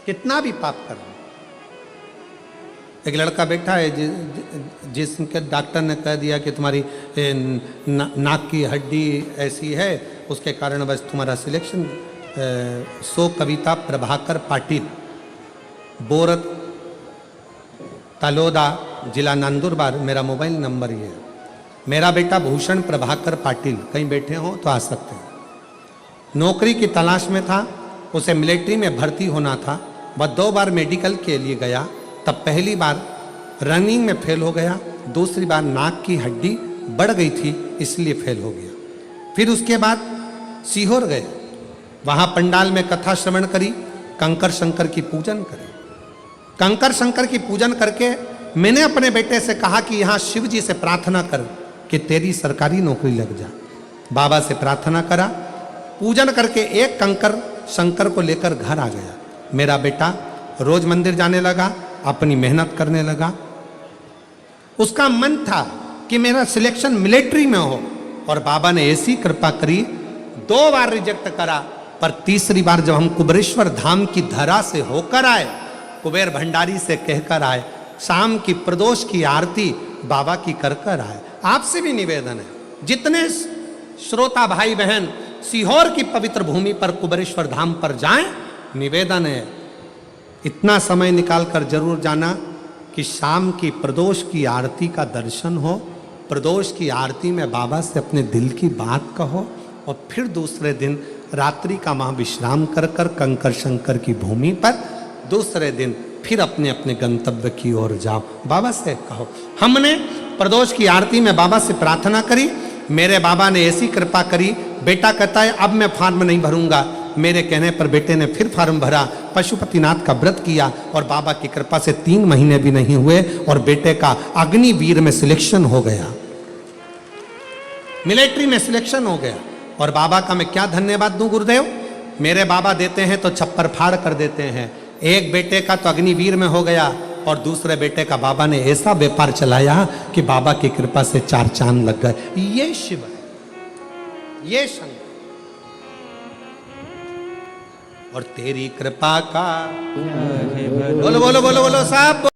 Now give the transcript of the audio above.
कितना भी पाप कर लो। एक लड़का बैठा है जिसके डॉक्टर ने कह दिया कि तुम्हारी नाक की हड्डी ऐसी है, उसके कारण बस तुम्हारा सिलेक्शन। सो कविता प्रभाकर पाटिल, बोरत तलोदा, जिला नंदुरबार, मेरा मोबाइल नंबर ये है। मेरा बेटा भूषण प्रभाकर पाटिल, कहीं बैठे हो तो आ सकते हैं। नौकरी की तलाश में था, उसे मिलिट्री में भर्ती होना था। वह 2 बार मेडिकल के लिए गया, तब पहली बार रनिंग में फेल हो गया, दूसरी बार नाक की हड्डी बढ़ गई थी इसलिए फेल हो गया। फिर उसके बाद सीहोर गए, वहाँ पंडाल में कथा श्रवण करी, कंकर शंकर की पूजन करी। कंकर शंकर की पूजन करके मैंने अपने बेटे से कहा कि यहाँ शिव जी से प्रार्थना कर कि तेरी सरकारी नौकरी लग जा। बाबा से प्रार्थना करा, पूजन करके एक कंकर शंकर को लेकर घर आ गया। मेरा बेटा रोज मंदिर जाने लगा, अपनी मेहनत करने लगा। उसका मन था कि मेरा सिलेक्शन मिलिट्री में हो, और बाबा ने ऐसी कृपा करी, 2 बार रिजेक्ट करा, पर तीसरी बार जब हम कुबेरेश्वर धाम की धरा से होकर आए, कुबेर भंडारी से कहकर आए, शाम की प्रदोष की आरती बाबा की कर आए। आपसे भी निवेदन है, जितने श्रोता भाई बहन सीहोर की पवित्र भूमि पर कुबेरेश्वर धाम पर जाएं, निवेदन है इतना समय निकालकर जरूर जाना कि शाम की प्रदोष की आरती का दर्शन हो, प्रदोष की आरती में बाबा से अपने दिल की बात कहो, और फिर दूसरे दिन रात्रि का वहाँ विश्राम कर कर कंकर शंकर की भूमि पर दूसरे दिन फिर अपने अपने गंतव्य की ओर जाओ। बाबा से कहो। हमने प्रदोष की आरती में बाबा से प्रार्थना करी, मेरे बाबा ने ऐसी कृपा करी, बेटा कहता है अब मैं फार्म नहीं भरूंगा। मेरे कहने पर बेटे ने फिर फार्म भरा, पशुपतिनाथ का व्रत किया, और बाबा की कृपा से 3 महीने भी नहीं हुए और बेटे का अग्निवीर में सिलेक्शन हो गया, मिलिट्री में सिलेक्शन हो गया। और बाबा का मैं क्या धन्यवाद दूं गुरुदेव, मेरे बाबा देते हैं तो छप्पर फाड़ कर देते हैं। एक बेटे का तो अग्निवीर में हो गया, और दूसरे बेटे का बाबा ने ऐसा व्यापार चलाया कि बाबा की कृपा से 4 चांद लग गए। ये शिव है, ये शंकर। और तेरी कृपा का बोलो बोलो बोलो बोलो साहब।